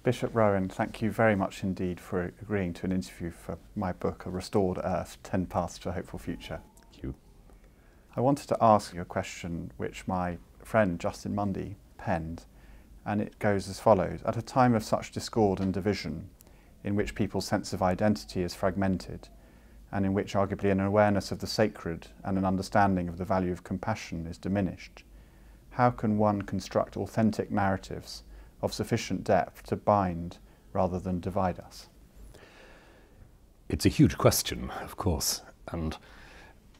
Bishop Rowan, thank you very much indeed for agreeing to an interview for my book, A Restored Earth, 10 Paths to a Hopeful Future. Thank you. I wanted to ask you a question which my friend Justin Mundy penned, and it goes as follows. At a time of such discord and division, in which people's sense of identity is fragmented, and in which arguably an awareness of the sacred and an understanding of the value of compassion is diminished, how can one construct authentic narratives of sufficient depth to bind rather than divide us? It's a huge question, of course, and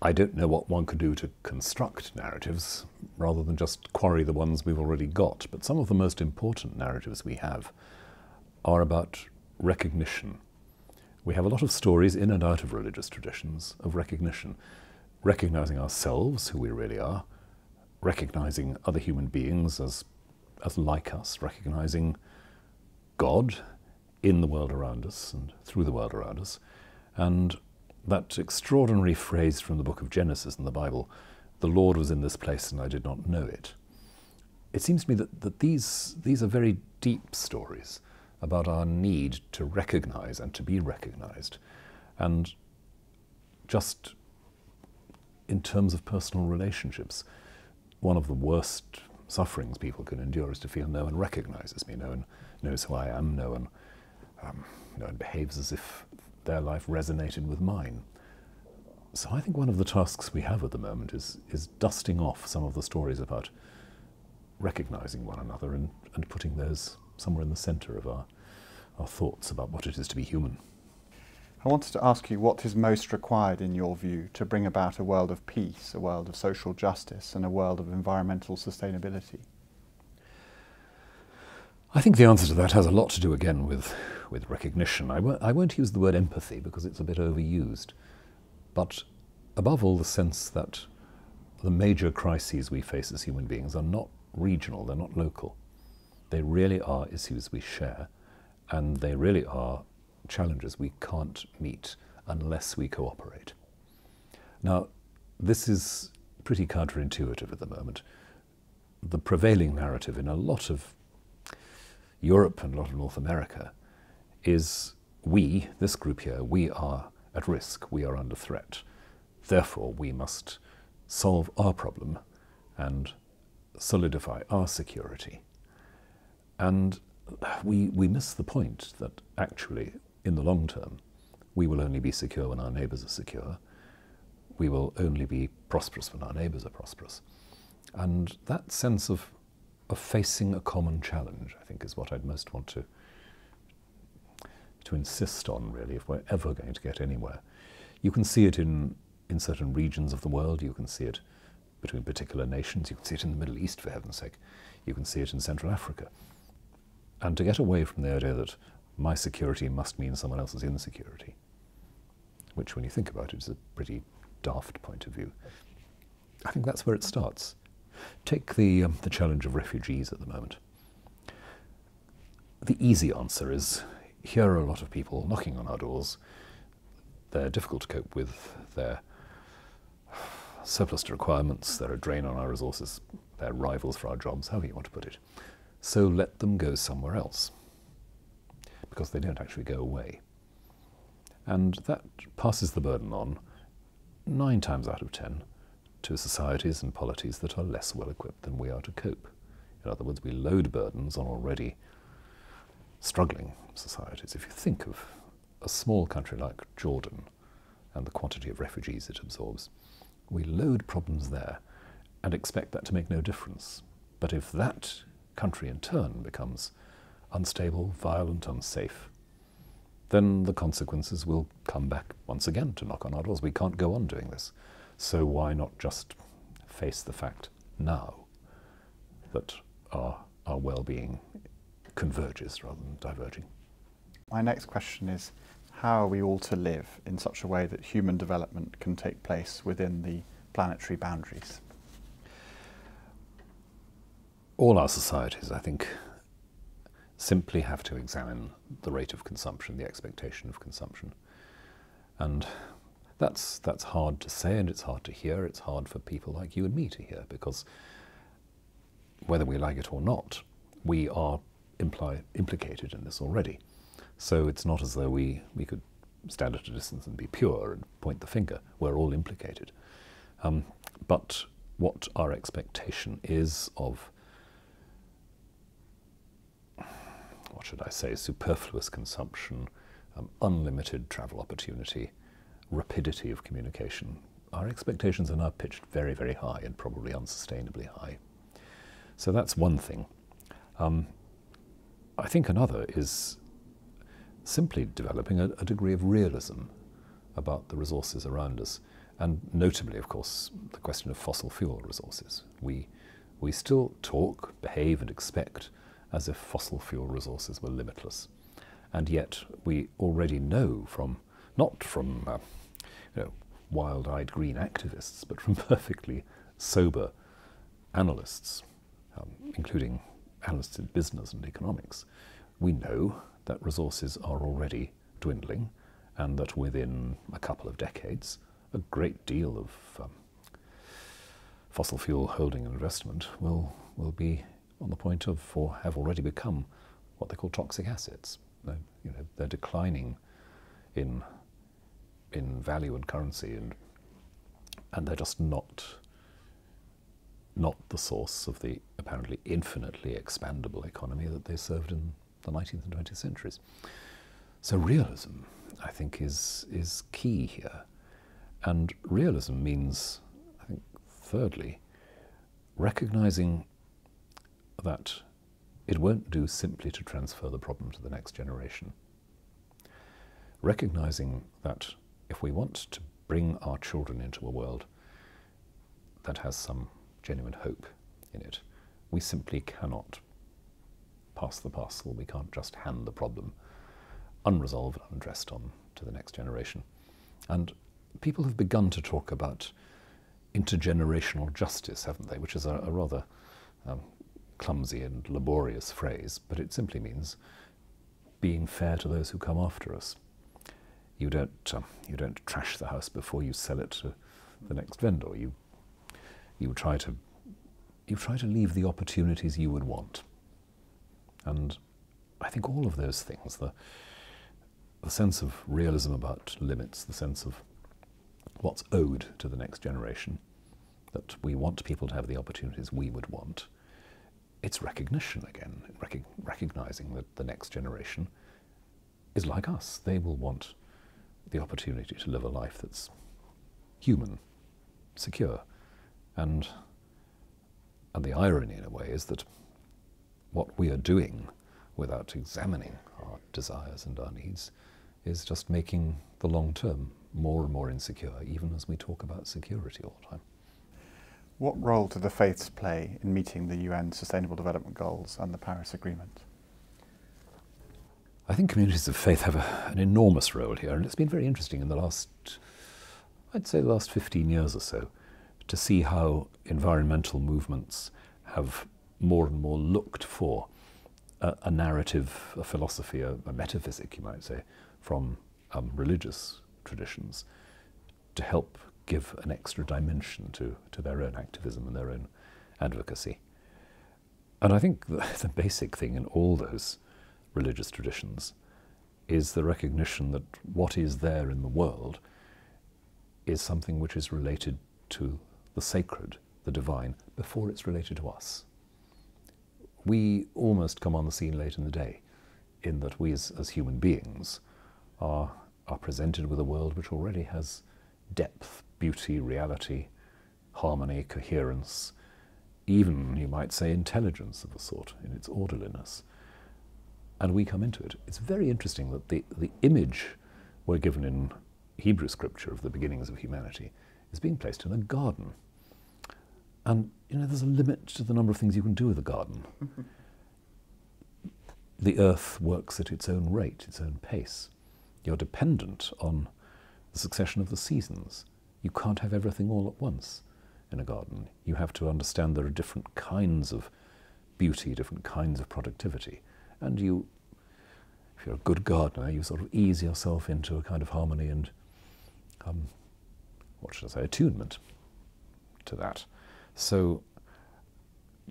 I don't know what one could do to construct narratives rather than just quarry the ones we've already got. But some of the most important narratives we have are about recognition. We have a lot of stories in and out of religious traditions of recognition, recognizing ourselves, who we really are, recognizing other human beings as like us, recognizing God in the world around us and through the world around us. And that extraordinary phrase from the book of Genesis in the Bible, "The Lord was in this place and I did not know it." It seems to me that these are very deep stories about our need to recognize and to be recognized. And just in terms of personal relationships, one of the worst sufferings people can endure is to feel no one recognizes me, no one knows who I am, no one behaves as if their life resonated with mine. So I think one of the tasks we have at the moment is dusting off some of the stories about recognizing one another and putting those somewhere in the center of our thoughts about what it is to be human. I wanted to ask you what is most required in your view to bring about a world of peace, a world of social justice and a world of environmental sustainability? I think the answer to that has a lot to do again with recognition. I won't use the word empathy because it's a bit overused, but above all the sense that the major crises we face as human beings are not regional, they're not local. They really are issues we share, and they really are challenges we can't meet unless we cooperate. Now, this is pretty counterintuitive at the moment. The prevailing narrative in a lot of Europe and a lot of North America is we, this group here, we are at risk, we are under threat. Therefore, we must solve our problem and solidify our security. And we miss the point that actually, in the long term, we will only be secure when our neighbours are secure. We will only be prosperous when our neighbours are prosperous. And that sense of facing a common challenge, I think, is what I'd most want to insist on, really, if we're ever going to get anywhere. You can see it in certain regions of the world. You can see it between particular nations. You can see it in the Middle East, for heaven's sake. You can see it in Central Africa. And to get away from the idea that my security must mean someone else's insecurity, which, when you think about it, is a pretty daft point of view. I think that's where it starts. Take the challenge of refugees at the moment. The easy answer is, here are a lot of people knocking on our doors. They're difficult to cope with. They're surplus to requirements. They're a drain on our resources. They're rivals for our jobs, however you want to put it. So let them go somewhere else, because they don't actually go away. And that passes the burden on, 9 times out of 10, to societies and polities that are less well equipped than we are to cope. In other words, we load burdens on already struggling societies. If you think of a small country like Jordan and the quantity of refugees it absorbs, we load problems there and expect that to make no difference. But if that country in turn becomes unstable, violent, unsafe, then the consequences will come back once again to knock on our doors. We can't go on doing this. So why not just face the fact now that our well-being converges rather than diverging? My next question is, how are we all to live in such a way that human development can take place within the planetary boundaries? All our societies, I think, simply have to examine the rate of consumption, the expectation of consumption. And that's hard to say and it's hard to hear. It's hard for people like you and me to hear, because whether we like it or not, we are implicated in this already. So it's not as though we could stand at a distance and be pure and point the finger. We're all implicated. But what our expectation is of, what should I say, superfluous consumption, unlimited travel opportunity, rapidity of communication, our expectations are now pitched very, very high and probably unsustainably high. So that's one thing. I think another is simply developing a degree of realism about the resources around us, and notably, of course, the question of fossil fuel resources. We still talk, behave and expect as if fossil fuel resources were limitless. And yet we already know from, not from wild-eyed green activists, but from perfectly sober analysts, including analysts in business and economics, we know that resources are already dwindling and that within a couple of decades a great deal of fossil fuel holding and investment will be on the point of, or have already become, what they call toxic assets. They're declining in value and currency, and they're just not the source of the apparently infinitely expandable economy that they served in the 19th and 20th centuries. So realism, I think, is key here. And realism means, I think, thirdly, recognizing that it won't do simply to transfer the problem to the next generation. Recognizing that if we want to bring our children into a world that has some genuine hope in it, we simply cannot pass the parcel. We can't just hand the problem unresolved, unaddressed on to the next generation. And people have begun to talk about intergenerational justice, haven't they? Which is a rather clumsy and laborious phrase, but it simply means being fair to those who come after us. You don't trash the house before you sell it to the next vendor. You try to leave the opportunities you would want. And I think all of those things, the sense of realism about limits, the sense of what's owed to the next generation, that we want people to have the opportunities we would want, it's recognition again, recognizing that the next generation is like us. They will want the opportunity to live a life that's human, secure, and the irony in a way is that what we are doing without examining our desires and our needs is just making the long term more and more insecure, even as we talk about security all the time. What role do the faiths play in meeting the UN Sustainable Development Goals and the Paris Agreement? I think communities of faith have an enormous role here, and it's been very interesting in the last 15 years or so, to see how environmental movements have more and more looked for a narrative, a philosophy, a metaphysic, you might say, from religious traditions to help give an extra dimension to their own activism and their own advocacy. And I think the basic thing in all those religious traditions is the recognition that what is there in the world is something which is related to the sacred, the divine, before it's related to us. We almost come on the scene late in the day, in that we as human beings are presented with a world which already has depth, beauty, reality, harmony, coherence, even, you might say, intelligence of a sort in its orderliness. And we come into it. It's very interesting that the image we're given in Hebrew scripture of the beginnings of humanity is being placed in a garden. And, there's a limit to the number of things you can do with a garden. Mm-hmm. The earth works at its own rate, its own pace. You're dependent on the succession of the seasons. You can't have everything all at once in a garden. You have to understand there are different kinds of beauty, different kinds of productivity. And if you're a good gardener, you sort of ease yourself into a kind of harmony and, attunement to that. So,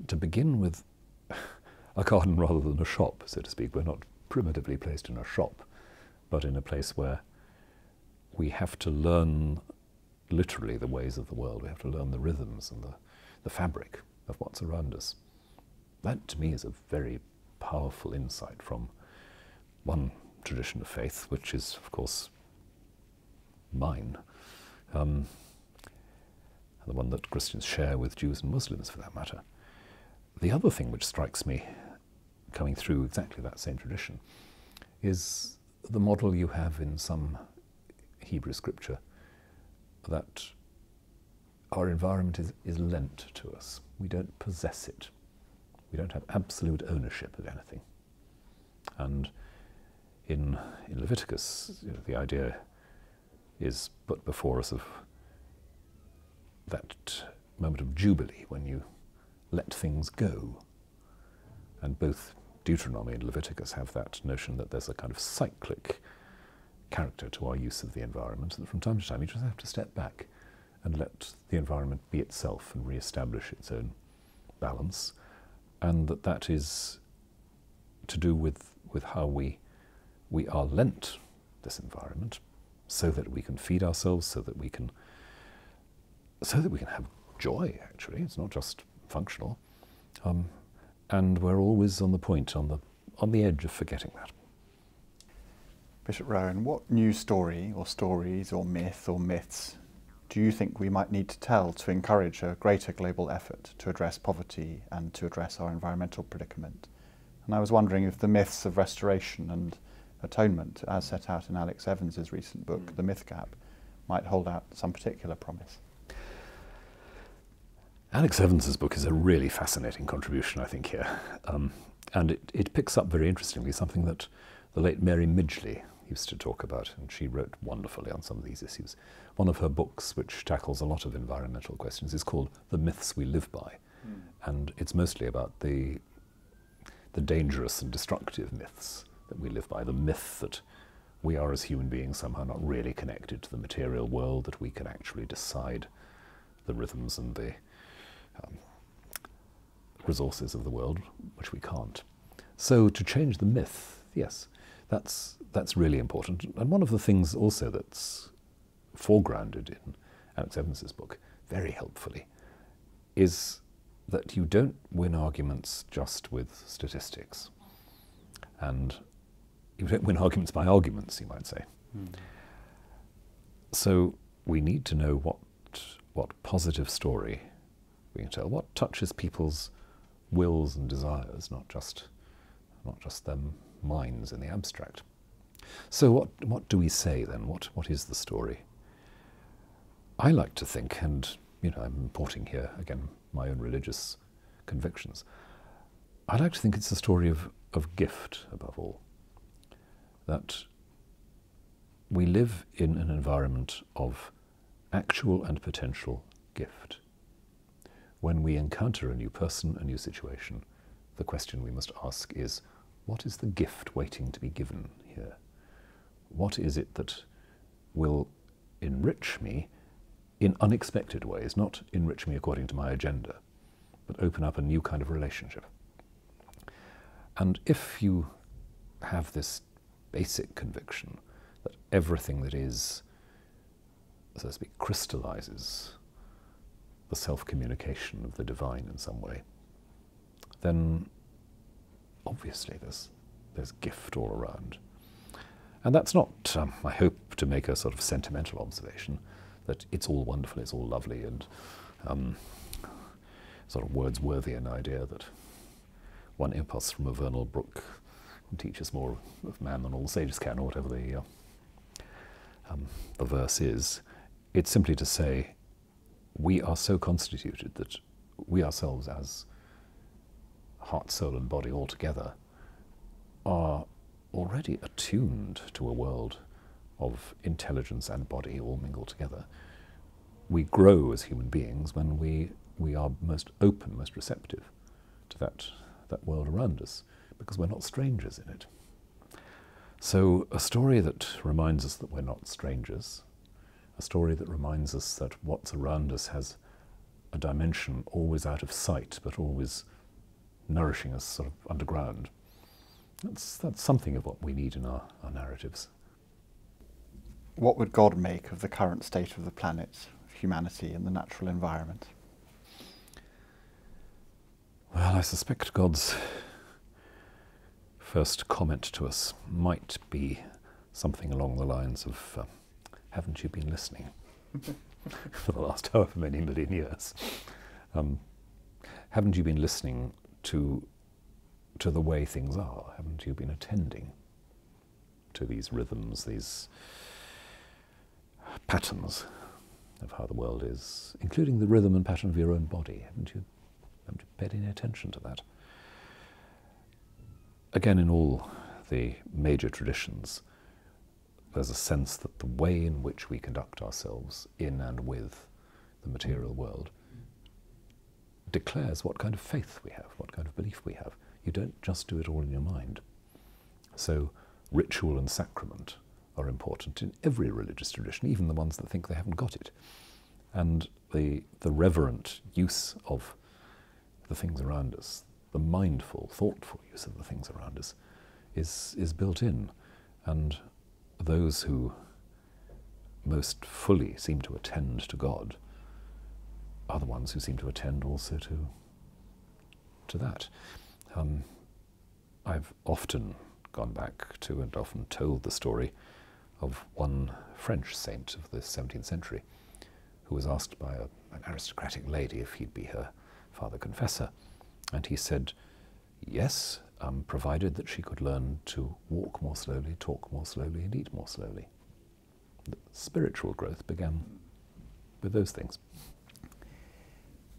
to begin with, a garden rather than a shop, so to speak. We're not primitively placed in a shop, but in a place where we have to learn literally the ways of the world. We have to learn the rhythms and the fabric of what's around us. That, to me, is a very powerful insight from one tradition of faith, which is, of course, mine, and the one that Christians share with Jews and Muslims, for that matter. The other thing which strikes me, coming through exactly that same tradition, is the model you have in some Hebrew scripture that our environment is lent to us. We don't possess it. We don't have absolute ownership of anything. And in Leviticus, the idea is put before us of that moment of jubilee when you let things go. And both Deuteronomy and Leviticus have that notion that there's a kind of cyclic character to our use of the environment, that from time to time you just have to step back and let the environment be itself and re-establish its own balance, and that is to do with how we are lent this environment so that we can feed ourselves, so that we can have joy, actually. It's not just functional. And we're always on the point, on the edge of forgetting that. Bishop Rowan, what new story or stories or myth or myths do you think we might need to tell to encourage a greater global effort to address poverty and to address our environmental predicament? And I was wondering if the myths of restoration and atonement, as set out in Alex Evans's recent book, The Myth Gap, might hold out some particular promise. Alex Evans's book is a really fascinating contribution, I think, here. And it picks up very interestingly something that the late Mary Midgley used to talk about, and she wrote wonderfully on some of these issues. One of her books, which tackles a lot of environmental questions, is called The Myths We Live By. And it's mostly about the dangerous and destructive myths that we live by. The myth that we are, as human beings, somehow not really connected to the material world, that we can actually decide the rhythms and the resources of the world, which we can't. So to change the myth, yes, that's really important. And one of the things also that's foregrounded in Alex Evans's book, very helpfully, is that you don't win arguments just with statistics. And you don't win arguments by arguments, you might say. So we need to know what positive story we can tell, what touches people's wills and desires, not just their minds in the abstract. So what do we say then? What is the story? I like to think, and I'm importing here again my own religious convictions, I like to think it's a story of gift above all. That we live in an environment of actual and potential gift. When we encounter a new person, a new situation, the question we must ask is, what is the gift waiting to be given here? What is it that will enrich me in unexpected ways, not enrich me according to my agenda, but open up a new kind of relationship? And if you have this basic conviction that everything that is, so to speak, crystallizes the self-communication of the divine in some way, then obviously there's gift all around. And that's not, I hope, to make a sort of sentimental observation that it's all wonderful, it's all lovely, and sort of Wordsworthian idea that one impulse from a vernal brook can teach us more of man than all the sages can, or whatever the verse is. It's simply to say we are so constituted that we ourselves, as heart, soul and body all together, are already attuned to a world of intelligence and body all mingled together. We grow as human beings when we are most open, most receptive to that world around us, because we're not strangers in it. So a story that reminds us that we're not strangers, a story that reminds us that what's around us has a dimension always out of sight, but always nourishing us sort of underground. That's something of what we need in our narratives. What would God make of the current state of the planet, of humanity and the natural environment? Well, I suspect God's first comment to us might be something along the lines of, haven't you been listening for the last however many million years? Haven't you been listening to the way things are? Haven't you been attending to these rhythms, these patterns of how the world is, including the rhythm and pattern of your own body? Haven't you paid any attention to that? Again, in all the major traditions, there's a sense that the way in which we conduct ourselves in and with the material world declares what kind of faith we have, what kind of belief we have. You don't just do it all in your mind. So ritual and sacrament are important in every religious tradition, even the ones that think they haven't got it. And the reverent use of the things around us, the mindful, thoughtful use of the things around us is built in. And those who most fully seem to attend to God are the ones who seem to attend also to that. I've often gone back to and often told the story of one French saint of the 17th century who was asked by an aristocratic lady if he'd be her father confessor. And he said, yes, provided that she could learn to walk more slowly, talk more slowly, and eat more slowly. The spiritual growth began with those things.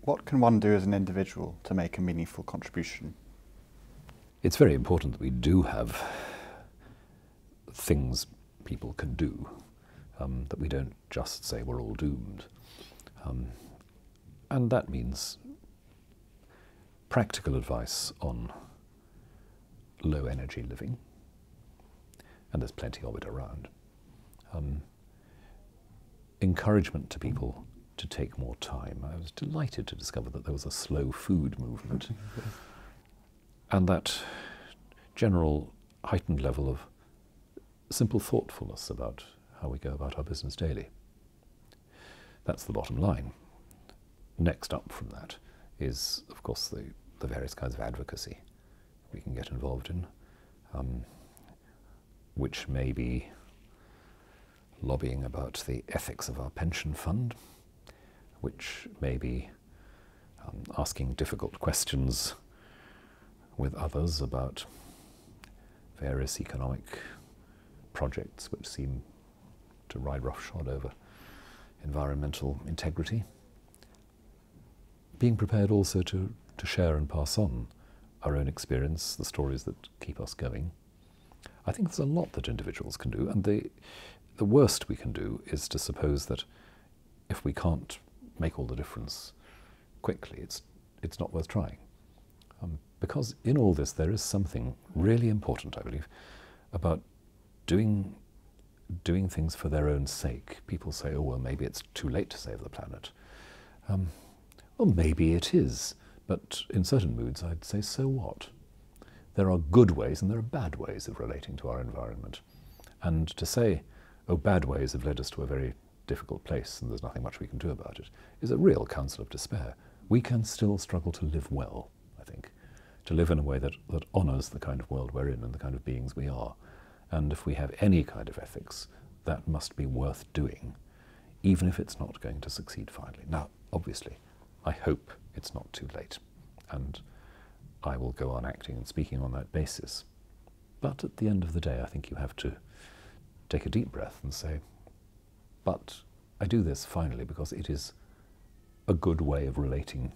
What can one do as an individual to make a meaningful contribution? It's very important that we do have things people can do, that we don't just say we're all doomed. And that means practical advice on low energy living, and there's plenty of it around. Encouragement to people to take more time. I was delighted to discover that there was a slow food movement and that general heightened level of simple thoughtfulness about how we go about our business daily. That's the bottom line. Next up from that is, of course, the various kinds of advocacy we can get involved in, which may be lobbying about the ethics of our pension fund, which may be asking difficult questions with others about various economic projects which seem to ride roughshod over environmental integrity. Being prepared also to share and pass on our own experience, the stories that keep us going. I think there's a lot that individuals can do, and the worst we can do is to suppose that if we can't make all the difference quickly, it's not worth trying. Because in all this there is something really important, I believe, about doing things for their own sake. People say, oh, well, maybe it's too late to save the planet. Well, maybe it is, but in certain moods I'd say, so what? There are good ways and there are bad ways of relating to our environment. And to say, oh, bad ways have led us to a very difficult place and there's nothing much we can do about it, is a real counsel of despair. We can still struggle to live well, I think, to live in a way that honours the kind of world we're in and the kind of beings we are. And if we have any kind of ethics, that must be worth doing, even if it's not going to succeed finally. Now, obviously, I hope it's not too late, and I will go on acting and speaking on that basis. But at the end of the day, I think you have to take a deep breath and say, but I do this finally because it is a good way of relating.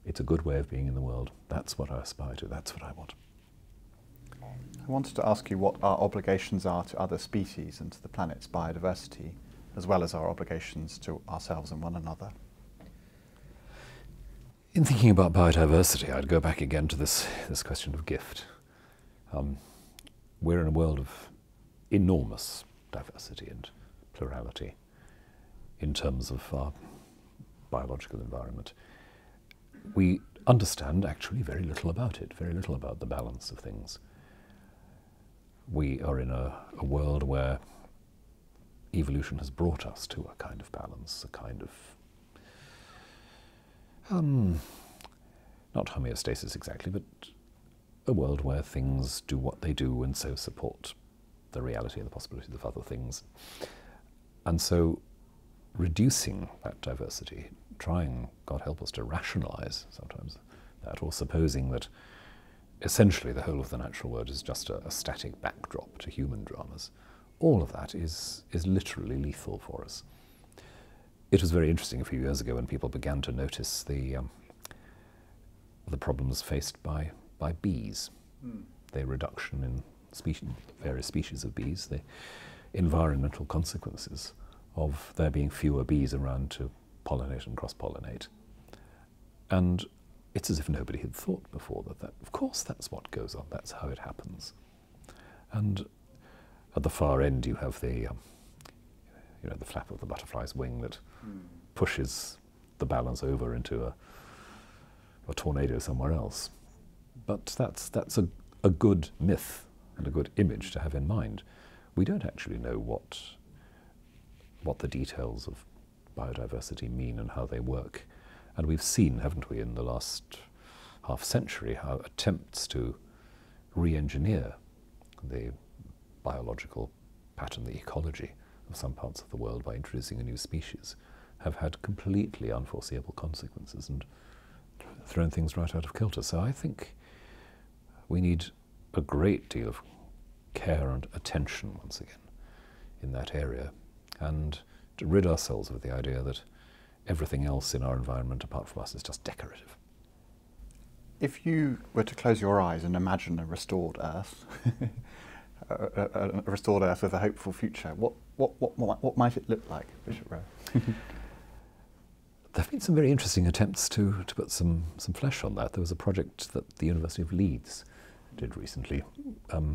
It's a good way of being in the world. That's what I aspire to. That's what I want. I wanted to ask you what our obligations are to other species and to the planet's biodiversity, as well as our obligations to ourselves and one another. In thinking about biodiversity, I'd go back again to this question of gift. We're in a world of enormous diversity and plurality in terms of our biological environment. We understand actually very little about it, very little about the balance of things. We are in a world where evolution has brought us to a kind of balance, a kind of, not homeostasis exactly, but a world where things do what they do and so support the reality and the possibilities of other things. And so reducing that diversity, trying, God help us, to rationalize sometimes that, or supposing that essentially the whole of the natural world is just a static backdrop to human dramas, all of that is literally lethal for us. It was very interesting a few years ago when people began to notice the problems faced by bees, the reduction in various species of bees, the environmental consequences of there being fewer bees around to pollinate and cross-pollinate. And it's as if nobody had thought before that of course that's what goes on, that's how it happens. And at the far end you have the flap of the butterfly's wing that pushes the balance over into a tornado somewhere else. But that's a good myth and a good image to have in mind. We don't actually know what the details of biodiversity mean and how they work. And we've seen, haven't we, in the last half century, how attempts to re-engineer the biological pattern, the ecology of some parts of the world by introducing a new species have had completely unforeseeable consequences and thrown things right out of kilter. So I think we need a great deal of care and attention once again in that area, and to rid ourselves of the idea that everything else in our environment apart from us is just decorative. If you were to close your eyes and imagine a restored Earth, a restored Earth with a hopeful future, what might it look like, Bishop Rowe? There have been some very interesting attempts to put some flesh on that. There was a project that the University of Leeds did recently,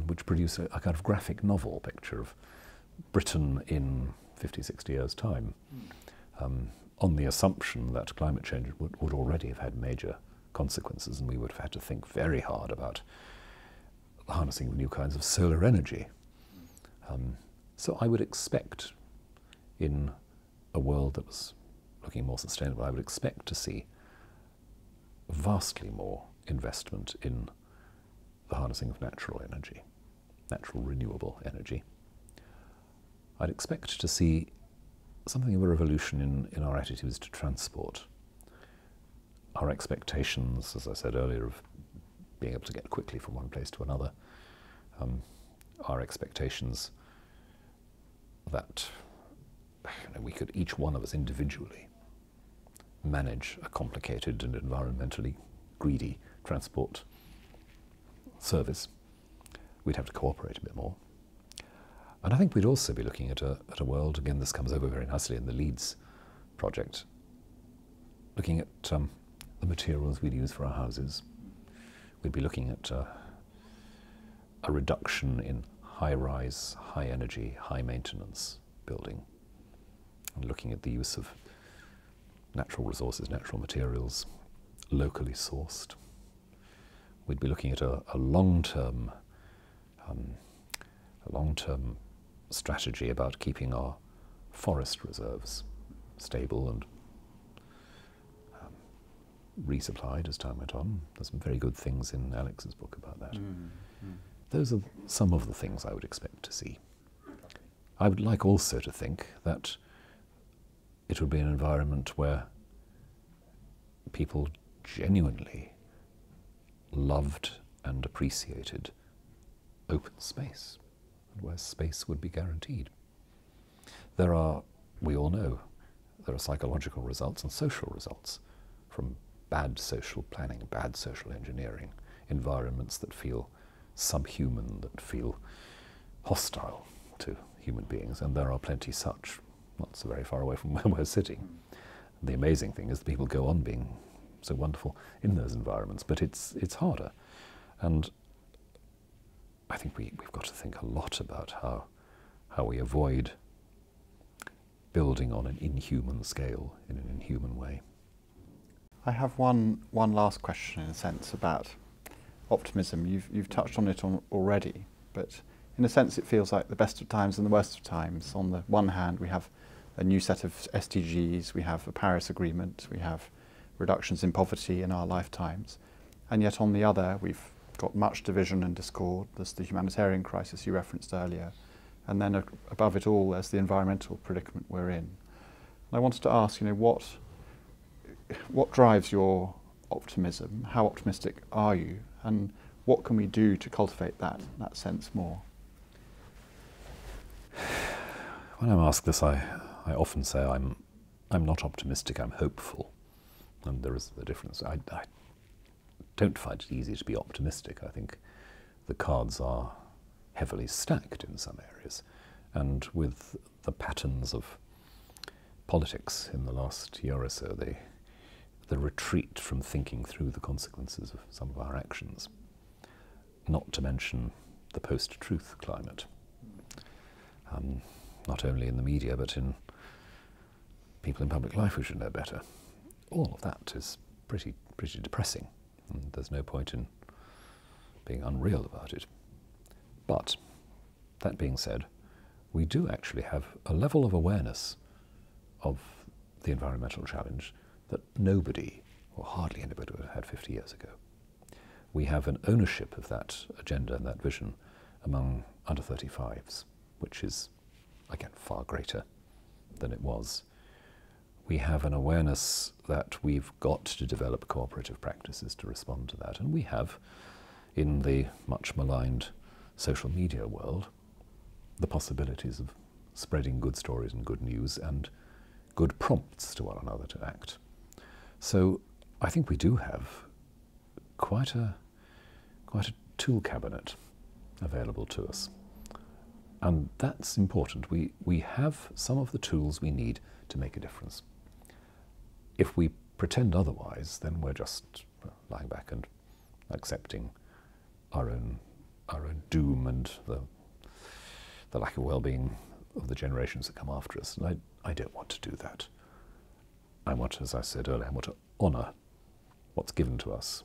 which produced a kind of graphic novel picture of Britain in 50, 60 years' time, on the assumption that climate change would already have had major consequences, and we would have had to think very hard about the harnessing of new kinds of solar energy. So I would expect, in a world that was looking more sustainable, I would expect to see vastly more investment in the harnessing of natural energy, natural renewable energy. I'd expect to see something of a revolution in our attitudes to transport. Our expectations, as I said earlier, of being able to get quickly from one place to another, our expectations that we could, each one of us individually, manage a complicated and environmentally greedy transport service. We'd have to cooperate a bit more. And I think we'd also be looking at a world, again this comes over very nicely in the Leeds project, looking at the materials we'd use for our houses. We'd be looking at a reduction in high-rise, high-energy, high-maintenance building, and looking at the use of natural resources, natural materials, locally sourced. We'd be looking at a long-term strategy about keeping our forest reserves stable and resupplied as time went on. There's some very good things in Alex's book about that. Those are some of the things I would expect to see. I would like also to think that it would be an environment where people genuinely loved and appreciated open space, and where space would be guaranteed. There are, we all know, there are psychological results and social results from bad social planning, bad social engineering, environments that feel subhuman, that feel hostile to human beings, and there are plenty such, not so very far away from where we're sitting. The amazing thing is that people go on being so wonderful in those environments, but it's harder. And I think we've got to think a lot about how we avoid building on an inhuman scale in an inhuman way. I have one last question, in a sense, about optimism. You've touched on it already, but in a sense it feels like the best of times and the worst of times. On the one hand, we have a new set of SDGs, we have a Paris Agreement, we have reductions in poverty in our lifetimes, and yet on the other we've got much division and discord. There's the humanitarian crisis you referenced earlier, and then above it all there's the environmental predicament we're in. And I wanted to ask, what drives your optimism? How optimistic are you? And what can we do to cultivate that sense more? When I'm asked this, I often say I'm not optimistic, I'm hopeful. And there is a difference. I don't find it easy to be optimistic. I think the cards are heavily stacked in some areas. And with the patterns of politics in the last year or so, the retreat from thinking through the consequences of some of our actions, not to mention the post-truth climate, not only in the media but in people in public life who should know better. All of that is pretty depressing, and there's no point in being unreal about it. But, that being said, we do actually have a level of awareness of the environmental challenge that nobody, or hardly anybody, would have had 50 years ago. We have an ownership of that agenda and that vision among under 35s, which is, again, far greater than it was. We have an awareness that we've got to develop cooperative practices to respond to that, and we have, in the much maligned social media world, the possibilities of spreading good stories and good news and good prompts to one another to act. So I think we do have quite a tool cabinet available to us. And that's important. We have some of the tools we need to make a difference. If we pretend otherwise, then we're just lying back and accepting our own doom and the lack of well-being of the generations that come after us. And I don't want to do that. I want, as I said earlier, I want to honour what's given to us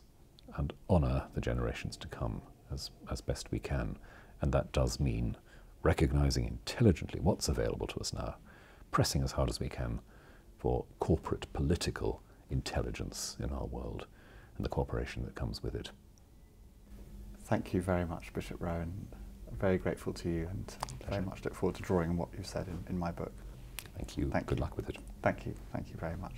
and honour the generations to come as best we can. And that does mean recognising intelligently what's available to us now, pressing as hard as we can for corporate political intelligence in our world and the cooperation that comes with it. Thank you very much, Bishop Rowan. I'm very grateful to you, and very much look forward to drawing on what you've said in my book. Thank you. Good luck with it. Thank you. Thank you very much.